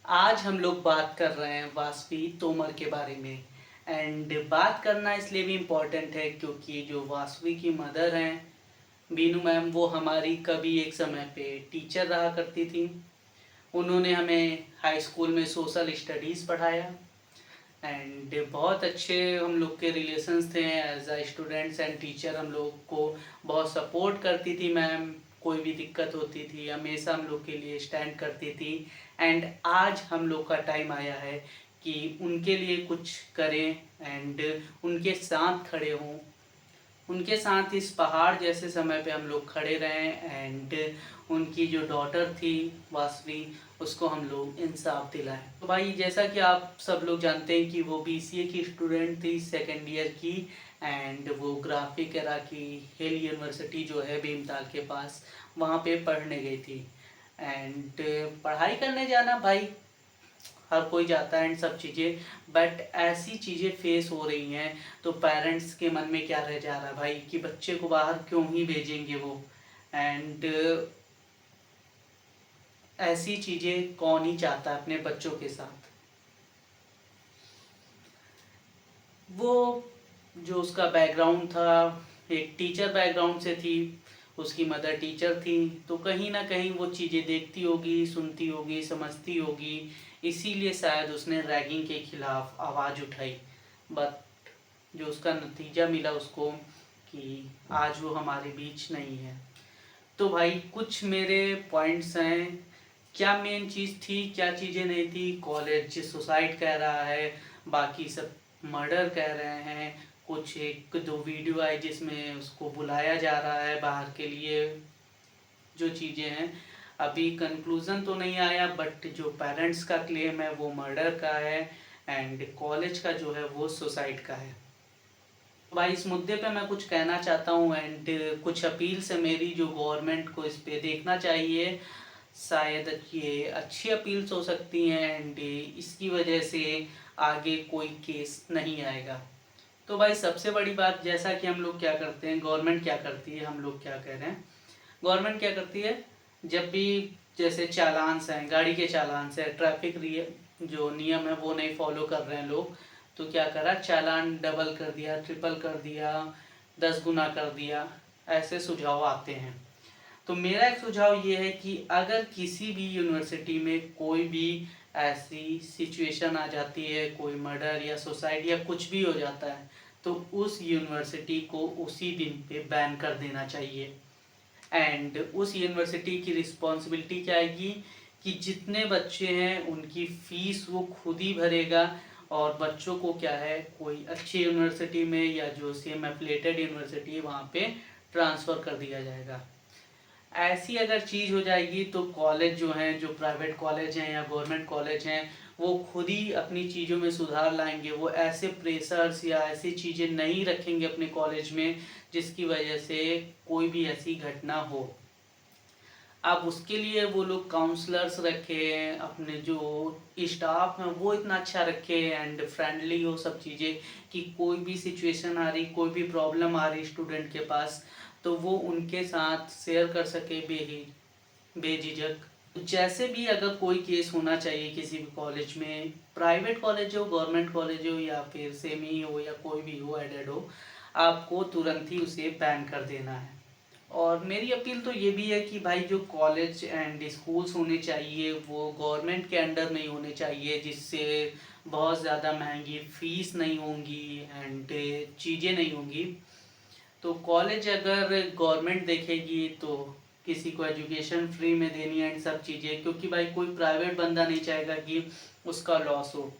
आज हम लोग बात कर रहे हैं वासवी तोमर के बारे में। एंड बात करना इसलिए भी इम्पोर्टेंट है क्योंकि जो वासवी की मदर हैं बीनू मैम, वो हमारी कभी एक समय पे टीचर रहा करती थी। उन्होंने हमें हाई स्कूल में सोशल स्टडीज़ पढ़ाया। एंड बहुत अच्छे हम लोग के रिलेशंस थे as a students and teacher. हम लोग को बहुत सपोर्ट करती थी मैम। कोई भी दिक्कत होती थी हमेशा हम लोग के लिए स्टैंड करती थी। एंड आज हम लोग का टाइम आया है कि उनके लिए कुछ करें एंड उनके साथ खड़े हों। उनके साथ इस पहाड़ जैसे समय पे हम लोग खड़े रहें एंड उनकी जो डॉटर थी वासवी, उसको हम लोग इंसाफ दिलाएं। तो भाई जैसा कि आप सब लोग जानते हैं कि वो बीसीए की स्टूडेंट थी, सेकेंड ईयर की। एंड वो ग्राफिक एरा की हिल यूनिवर्सिटी जो है भीमताल के पास, वहाँ पे पढ़ने गई थी। एंड पढ़ाई करने जाना भाई हर कोई जाता है एंड सब चीज़ें, बट ऐसी चीज़ें फेस हो रही हैं तो पेरेंट्स के मन में क्या रह जा रहा है भाई कि बच्चे को बाहर क्यों ही भेजेंगे वो। एंड ऐसी चीज़ें कौन ही चाहता है अपने बच्चों के साथ। वो जो उसका बैकग्राउंड था, एक टीचर बैकग्राउंड से थी। उसकी मदर टीचर थी, तो कहीं ना कहीं वो चीज़ें देखती होगी, सुनती होगी, समझती होगी। इसीलिए शायद उसने रैगिंग के खिलाफ आवाज़ उठाई। बट जो उसका नतीजा मिला उसको कि आज वो हमारे बीच नहीं है। तो भाई कुछ मेरे पॉइंट्स हैं। क्या मेन चीज़ थी, क्या चीज़ें नहीं थी। कॉलेज सुसाइड कह रहा है, बाकी सब मर्डर कह रहे हैं। कुछ एक दो वीडियो आई जिसमें उसको बुलाया जा रहा है बाहर के लिए। जो चीज़ें हैं अभी कंक्लूज़न तो नहीं आया, बट जो पेरेंट्स का क्लेम है वो मर्डर का है एंड कॉलेज का जो है वो सुसाइड का है। भाई इस मुद्दे पे मैं कुछ कहना चाहता हूँ एंड कुछ अपील्स है मेरी जो गवर्नमेंट को इस पे देखना चाहिए। शायद ये अच्छी अपील्स हो सकती हैं एंड इसकी वजह से आगे कोई केस नहीं आएगा। तो भाई सबसे बड़ी बात, जैसा कि हम लोग क्या करते हैं, गवर्नमेंट क्या करती है, हम लोग क्या कह रहे हैं, गवर्नमेंट क्या करती है, जब भी जैसे चालान्स हैं, गाड़ी के चालान्स है, ट्रैफिक जो नियम है वो नहीं फॉलो कर रहे हैं लोग, तो क्या करा, चालान डबल कर दिया, ट्रिपल कर दिया, 10 गुना कर दिया। ऐसे सुझाव आते हैं। तो मेरा एक सुझाव ये है कि अगर किसी भी यूनिवर्सिटी में कोई भी ऐसी सिचुएशन आ जाती है, कोई मर्डर या सुसाइड या कुछ भी हो जाता है, तो उस यूनिवर्सिटी को उसी दिन पे बैन कर देना चाहिए। एंड उस यूनिवर्सिटी की रिस्पॉन्सिबिलिटी क्या आएगी कि जितने बच्चे हैं उनकी फ़ीस वो खुद ही भरेगा और बच्चों को क्या है, कोई अच्छी यूनिवर्सिटी में या जो सेम एफिलेटेड यूनिवर्सिटी है वहाँ पे ट्रांसफ़र कर दिया जाएगा। ऐसी अगर चीज़ हो जाएगी तो कॉलेज जो हैं, जो प्राइवेट कॉलेज हैं या गवर्नमेंट कॉलेज हैं, वो खुद ही अपनी चीज़ों में सुधार लाएंगे। वो ऐसे प्रेशर्स या ऐसी चीज़ें नहीं रखेंगे अपने कॉलेज में जिसकी वजह से कोई भी ऐसी घटना हो। अब उसके लिए वो लोग काउंसलर्स रखे हैं, अपने जो स्टाफ हैं वो इतना अच्छा रखे एंड फ्रेंडली हो सब चीज़ें, कि कोई भी सिचुएशन आ रही, कोई भी प्रॉब्लम आ रही स्टूडेंट के पास, तो वो उनके साथ शेयर कर सके बेझिझक। जैसे भी अगर कोई केस होना चाहिए किसी भी कॉलेज में, प्राइवेट कॉलेज हो, गवर्नमेंट कॉलेज हो या फिर सेमी हो या कोई भी हो, एडेड हो, आपको तुरंत ही उसे बैन कर देना है। और मेरी अपील तो ये भी है कि भाई जो कॉलेज एंड स्कूल्स होने चाहिए वो गवर्नमेंट के अंडर नहीं होने चाहिए, जिससे बहुत ज़्यादा महंगी फ़ीस नहीं होंगी एंड चीज़ें नहीं होंगी। तो कॉलेज अगर गवर्नमेंट देखेगी तो किसी को एजुकेशन फ्री में देनी है एंड सब चीज़ें, क्योंकि भाई कोई प्राइवेट बंदा नहीं चाहेगा कि उसका लॉस हो।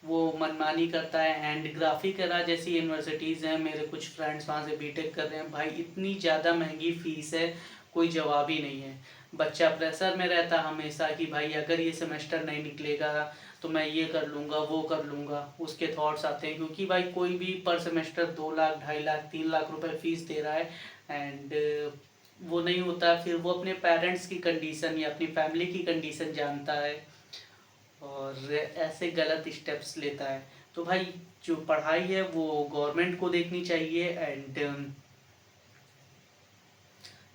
वो मनमानी करता है। एंड ग्राफिक एरा जैसी यूनिवर्सिटीज़ हैं, मेरे कुछ फ्रेंड्स वहाँ से बीटेक कर रहे हैं भाई, इतनी ज़्यादा महंगी फ़ीस है, कोई जवाब ही नहीं है। बच्चा प्रेशर में रहता हमेशा कि भाई अगर ये सेमेस्टर नहीं निकलेगा तो मैं ये कर लूँगा, वो कर लूँगा, उसके थॉट्स आते हैं। क्योंकि भाई कोई भी पर सेमेस्टर 2 लाख, 2.5 लाख, 3 लाख रुपए फ़ीस दे रहा है एंड वो नहीं होता, फिर वो अपने पेरेंट्स की कंडीशन या अपनी फैमिली की कंडीशन जानता है और ऐसे गलत स्टेप्स लेता है। तो भाई जो पढ़ाई है वो गवर्नमेंट को देखनी चाहिए एंड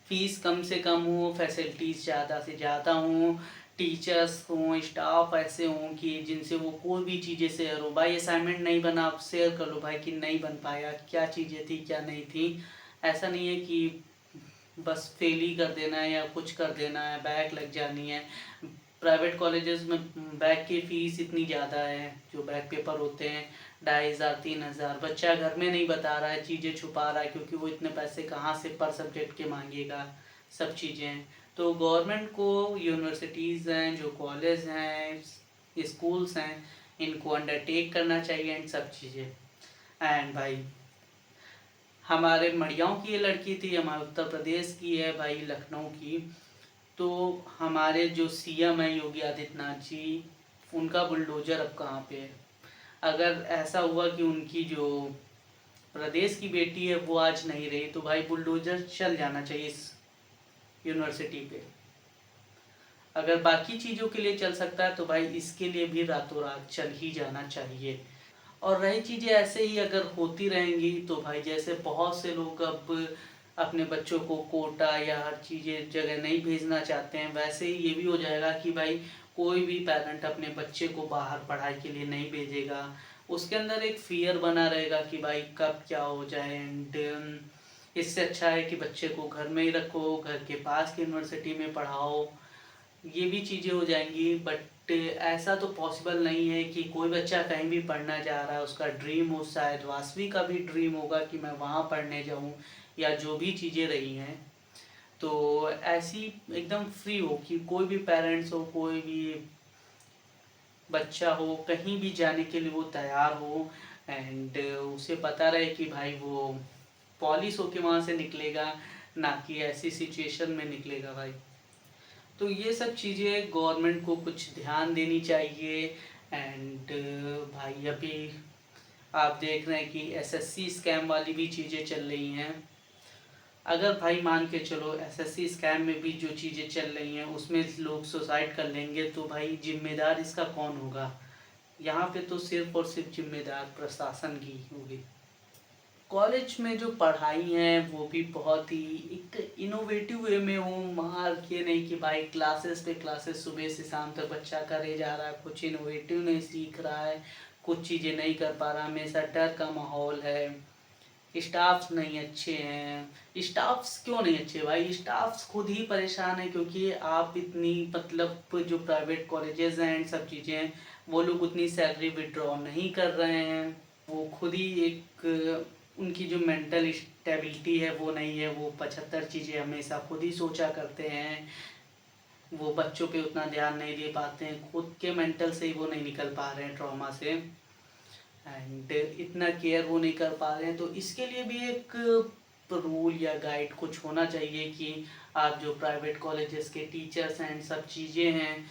फीस कम से कम हो, फैसिलिटीज़ ज़्यादा से ज़्यादा हों, टीचर्स हों, स्टाफ ऐसे हों कि जिनसे वो कोई भी चीज़ें शेयर हो, भाई असाइनमेंट नहीं बना, आप शेयर कर लो भाई कि नहीं बन पाया, क्या चीज़ें थी क्या नहीं थी। ऐसा नहीं है कि बस फेल ही कर देना है या कुछ कर देना है, बैक लग जानी है। प्राइवेट कॉलेजेस में बैक की फ़ीस इतनी ज़्यादा है, जो बैक पेपर होते हैं 2500 3000, बच्चा घर में नहीं बता रहा है, चीज़ें छुपा रहा है, क्योंकि वो इतने पैसे कहाँ से पर सब्जेक्ट के मांगेगा, सब चीज़ें हैं। तो गवर्नमेंट को यूनिवर्सिटीज़ हैं, जो कॉलेज हैं, स्कूल्स हैं, इनको अंडरटेक करना चाहिए एंड सब चीज़ें। एंड भाई हमारे मड़ियाँव की ये लड़की थी, हमारे उत्तर प्रदेश की है भाई, लखनऊ की। तो हमारे जो सीएम हैं योगी आदित्यनाथ जी, उनका बुलडोज़र अब कहाँ पे है। अगर ऐसा हुआ कि उनकी जो प्रदेश की बेटी है वो आज नहीं रही, तो भाई बुलडोज़र चल जाना चाहिए इस यूनिवर्सिटी पे। अगर बाकी चीज़ों के लिए चल सकता है तो भाई इसके लिए भी रातों रात चल ही जाना चाहिए। और रही चीज़ें ऐसे ही अगर होती रहेंगी तो भाई जैसे बहुत से लोग अब अपने बच्चों को कोटा या हर चीज़ें जगह नहीं भेजना चाहते हैं, वैसे ही ये भी हो जाएगा कि भाई कोई भी पेरेंट अपने बच्चे को बाहर पढ़ाई के लिए नहीं भेजेगा। उसके अंदर एक फ़ियर बना रहेगा कि भाई कब क्या हो जाए। एंड इससे अच्छा है कि बच्चे को घर में ही रखो, घर के पास की यूनिवर्सिटी में पढ़ाओ, ये भी चीज़ें हो जाएंगी। बट ऐसा तो पॉसिबल नहीं है कि कोई बच्चा कहीं भी पढ़ना चाह रहा है, उसका ड्रीम हो, शायद वासवी का भी ड्रीम होगा कि मैं वहाँ पढ़ने जाऊँ, या जो भी चीज़ें रही हैं। तो ऐसी एकदम फ्री हो कि कोई भी पेरेंट्स हो, कोई भी बच्चा हो, कहीं भी जाने के लिए वो तैयार हो। एंड उसे पता रहे कि भाई वो पॉलिश होके वहाँ से निकलेगा, ना कि ऐसी सिचुएशन में निकलेगा भाई। तो ये सब चीज़ें गवर्नमेंट को कुछ ध्यान देनी चाहिए। एंड भाई अभी आप देख रहे हैं कि एसएससी स्कैम वाली भी चीज़ें चल रही हैं। अगर भाई मान के चलो एसएससी स्कैम में भी जो चीज़ें चल रही हैं उसमें लोग सुसाइड कर लेंगे, तो भाई जिम्मेदार इसका कौन होगा। यहाँ पे तो सिर्फ और सिर्फ जिम्मेदार प्रशासन की होगी। कॉलेज में जो पढ़ाई है वो भी बहुत ही एक इनोवेटिव वे में हो, मार के नहीं कि भाई क्लासेस पे क्लासेस सुबह से शाम तक बच्चा करे जा रहा है, कुछ इनोवेटिव नहीं सीख रहा है, कुछ चीज़ें नहीं कर पा रहा, हमेशा डर का माहौल है, स्टाफ्स नहीं अच्छे हैं। स्टाफ्स क्यों नहीं अच्छे भाई, स्टाफ्स खुद ही परेशान है, क्योंकि आप इतनी मतलब जो प्राइवेट कॉलेजेस हैं एंड सब चीज़ें हैं, वो लोग उतनी सैलरी विड्रॉ नहीं कर रहे हैं। वो खुद ही एक उनकी जो मेंटल स्टेबिलिटी है वो नहीं है, वो 75 चीज़ें हमेशा खुद ही सोचा करते हैं। वो बच्चों पे उतना ध्यान नहीं दे पाते हैं, खुद के मेंटल से ही वो नहीं निकल पा रहे हैं ट्रॉमा से। एंड इतना केयर वो नहीं कर पा रहे हैं। तो इसके लिए भी एक रूल या गाइड कुछ होना चाहिए कि आप जो प्राइवेट कॉलेजेस के टीचर्स हैं, सब चीज़ें हैं,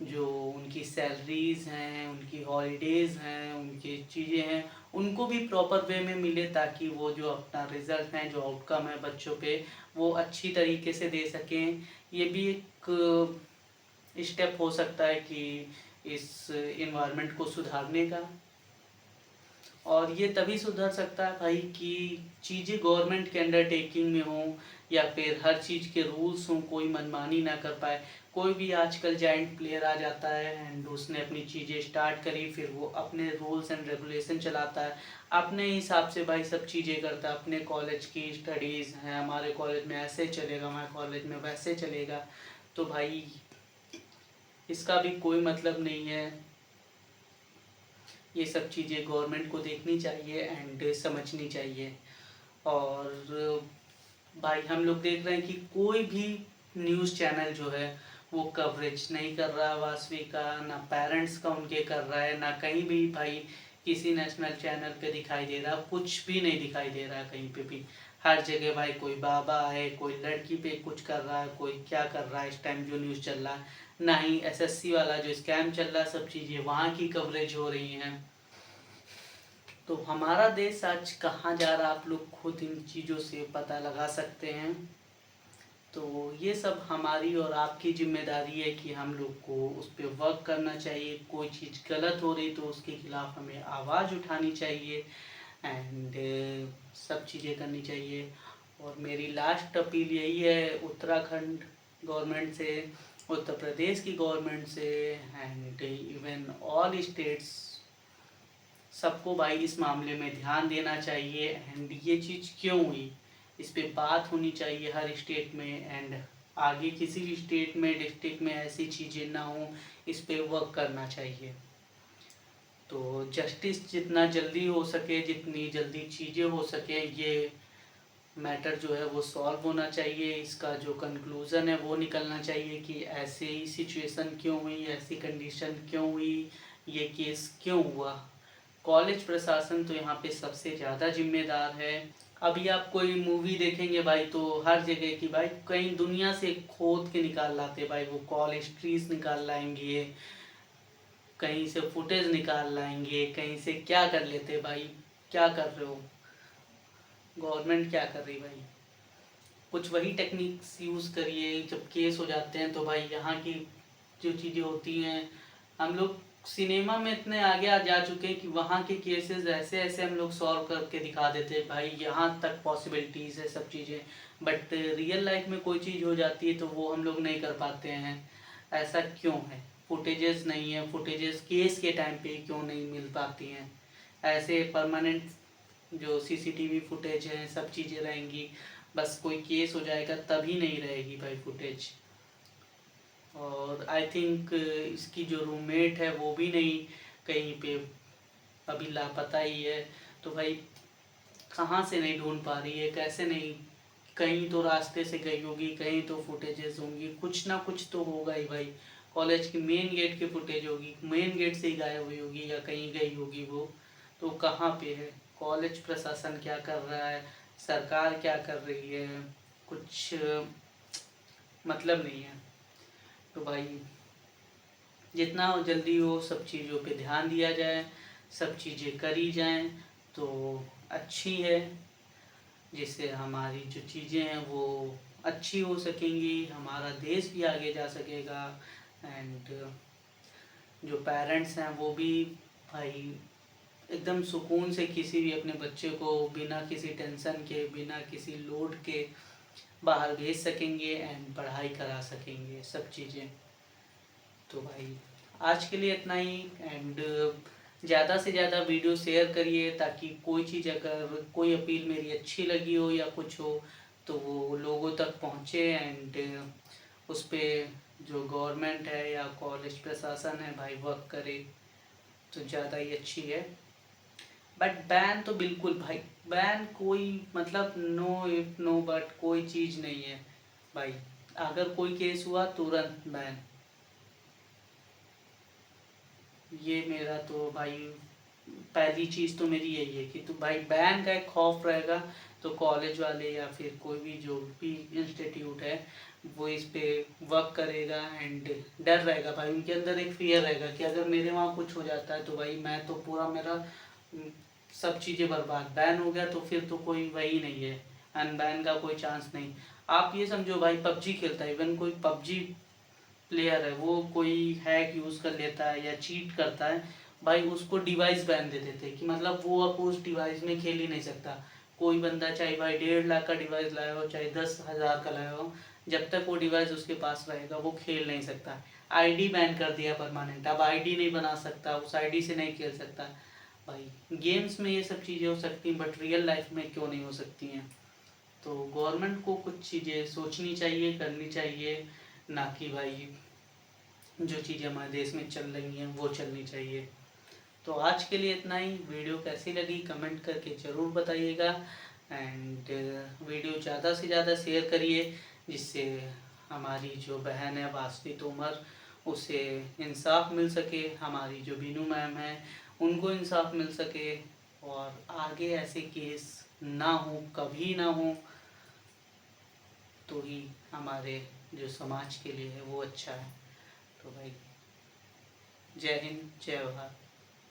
जो उनकी सैलरीज़ हैं, उनकी हॉलीडेज़ हैं, उनकी चीज़ें हैं, उनको भी प्रॉपर वे में मिले, ताकि वो जो अपना रिज़ल्ट है, जो आउटकम है बच्चों पे, वो अच्छी तरीके से दे सकें। ये भी एक स्टेप हो सकता है कि इस इन्वायरमेंट को सुधारने का। और ये तभी सुधर सकता है भाई कि चीज़ें गवर्नमेंट के अंडरटेकिंग में हों, या फिर हर चीज़ के रूल्स हों, कोई मनमानी ना कर पाए। कोई भी आजकल जाइंट प्लेयर आ जाता है एंड उसने अपनी चीज़ें स्टार्ट करी, फिर वो अपने रूल्स एंड रेगुलेशन चलाता है, अपने हिसाब से भाई सब चीज़ें करता है। अपने कॉलेज की स्टडीज़ हैं, हमारे कॉलेज में ऐसे चलेगा, हमारे कॉलेज में वैसे चलेगा, तो भाई इसका भी कोई मतलब नहीं है। ये सब चीज़ें गवर्नमेंट को देखनी चाहिए एंड समझनी चाहिए। और भाई हम लोग देख रहे हैं कि कोई भी न्यूज़ चैनल जो है वो कवरेज नहीं कर रहा वासवी का, ना पेरेंट्स का उनके कर रहा है, ना कहीं भी भाई किसी नेशनल चैनल पे दिखाई दे रहा, कुछ भी नहीं दिखाई दे रहा है कहीं पे भी। हर जगह भाई कोई बाबा है, कोई लड़की पे कुछ कर रहा है, कोई क्या कर रहा है, इस टाइम जो न्यूज़ चल रहा है। ना ही एसएससी वाला जो स्कैम चल रहा है, सब चीज़ें वहाँ की कवरेज हो रही हैं। तो हमारा देश आज कहाँ जा रहा है, आप लोग खुद इन चीज़ों से पता लगा सकते हैं। तो ये सब हमारी और आपकी ज़िम्मेदारी है कि हम लोग को उस पे वर्क करना चाहिए। कोई चीज़ गलत हो रही तो उसके खिलाफ़ हमें आवाज़ उठानी चाहिए एंड सब चीज़ें करनी चाहिए। और मेरी लास्ट अपील यही है उत्तराखंड गवर्नमेंट से उत्तर प्रदेश की गवर्नमेंट से एंड इवन ऑल स्टेट्स, सबको भाई इस मामले में ध्यान देना चाहिए। एंड ये चीज़ क्यों हुई, इस पे बात होनी चाहिए हर स्टेट में। एंड आगे किसी भी स्टेट में, डिस्ट्रिक्ट में ऐसी चीज़ें ना हो, इस पे वर्क करना चाहिए। तो जस्टिस जितना जल्दी हो सके, जितनी जल्दी चीज़ें हो सके, ये मैटर जो है वो सॉल्व होना चाहिए। इसका जो कंक्लूज़न है वो निकलना चाहिए कि ऐसे ही सिचुएशन क्यों हुई, ऐसी कंडीशन क्यों हुई, ये केस क्यों हुआ। कॉलेज प्रशासन तो यहाँ पे सबसे ज़्यादा जिम्मेदार है। अभी आप कोई मूवी देखेंगे भाई, तो हर जगह की भाई कहीं दुनिया से खोद के निकाल लाते भाई, वो कॉल हिस्ट्रीज निकाल लाएंगे, कहीं से फुटेज निकाल लाएंगे, कहीं से क्या कर लेते भाई। क्या कर रहे हो, गवर्नमेंट क्या कर रही भाई, कुछ वही टेक्निक्स यूज़ करिए। जब केस हो जाते हैं तो भाई यहाँ की जो चीज़ें होती हैं, हम लोग सिनेमा में इतने आगे आ जा चुके हैं कि वहाँ के केसेस ऐसे ऐसे हम लोग सॉल्व करके दिखा देते हैं भाई, यहाँ तक पॉसिबिलिटीज़ है सब चीज़ें। बट रियल लाइफ में कोई चीज़ हो जाती है तो वो हम लोग नहीं कर पाते हैं। ऐसा क्यों है, फुटेजेस नहीं है, फुटेजेस केस के टाइम पे क्यों नहीं मिल पाती हैं। ऐसे परमानेंट जो सीसीटीवी फुटेज है सब चीज़ें रहेंगी, बस कोई केस हो जाएगा तभी नहीं रहेगी भाई फुटेज। और आई थिंक इसकी जो रूममेट है वो भी नहीं, कहीं पे अभी लापता ही है। तो भाई कहाँ से नहीं ढूंढ पा रही है, कैसे नहीं, कहीं तो रास्ते से गई होगी, कहीं तो फुटेजेस होंगी, कुछ ना कुछ तो होगा ही भाई। कॉलेज की मेन गेट की फुटेज होगी, मेन गेट से ही गायब हुई होगी या कहीं गई होगी वो। तो कहाँ पे है, कॉलेज प्रशासन क्या कर रहा है, सरकार क्या कर रही है, कुछ मतलब नहीं है। तो भाई जितना जल्दी हो सब चीज़ों पे ध्यान दिया जाए, सब चीज़ें करी जाएं तो अच्छी है, जिससे हमारी जो चीज़ें हैं वो अच्छी हो सकेंगी, हमारा देश भी आगे जा सकेगा। एंड जो पेरेंट्स हैं वो भी भाई एकदम सुकून से किसी भी अपने बच्चे को बिना किसी टेंशन के, बिना किसी लोड के बाहर भेज सकेंगे एंड पढ़ाई करा सकेंगे सब चीज़ें। तो भाई आज के लिए इतना ही। एंड ज़्यादा से ज़्यादा वीडियो शेयर करिए, ताकि कोई चीज़, अगर कोई अपील मेरी अच्छी लगी हो या कुछ हो तो वो लोगों तक पहुँचे। एंड उस पर जो गवर्नमेंट है या कॉलेज प्रशासन है भाई वर्क करे तो ज़्यादा ही अच्छी है। बट बैन तो बिल्कुल भाई, बैन कोई मतलब नो इफ नो बट कोई चीज़ नहीं है भाई। अगर कोई केस हुआ तुरंत बैन, ये मेरा तो भाई पहली चीज़ तो मेरी यही है कि तो भाई बैन का एक खौफ रहेगा तो कॉलेज वाले या फिर कोई भी जो भी इंस्टीट्यूट है वो इस पे वर्क करेगा। एंड डर रहेगा भाई, उनके अंदर एक फियर रहेगा कि अगर मेरे वहाँ कुछ हो जाता है तो भाई मैं तो पूरा मेरा सब चीज़ें बर्बाद। बैन हो गया तो फिर तो कोई वही नहीं है, अनबैन का कोई चांस नहीं। आप ये समझो भाई पबजी खेलता है, इवन कोई पबजी प्लेयर है वो कोई हैक यूज़ कर लेता है या चीट करता है भाई, उसको डिवाइस बैन दे देते कि मतलब वो अब उस डिवाइस में खेल ही नहीं सकता। कोई बंदा चाहे भाई 1.5 लाख का डिवाइस लाया हो, चाहे 10,000 का लाया हो, जब तक वो डिवाइस उसके पास रहेगा वो खेल नहीं सकता। आईडी बैन कर दिया परमानेंट, अब आईडी नहीं बना सकता, उस आईडी से नहीं खेल सकता। भाई गेम्स में ये सब चीज़ें हो सकती हैं बट रियल लाइफ में क्यों नहीं हो सकती हैं। तो गवर्नमेंट को कुछ चीज़ें सोचनी चाहिए, करनी चाहिए, ना कि भाई जो चीज़ें हमारे देश में चल रही हैं वो चलनी चाहिए। तो आज के लिए इतना ही। वीडियो कैसी लगी कमेंट करके ज़रूर बताइएगा। एंड वीडियो ज़्यादा से ज़्यादा शेयर करिए, जिससे हमारी जो बहन है वास्ती तोमर उसे इंसाफ मिल सके, हमारी जो बीनू मैम है उनको इंसाफ मिल सके, और आगे ऐसे केस ना हो, कभी ना हो, तो ही हमारे जो समाज के लिए है वो अच्छा है। तो भाई जय हिंद, जय भारत।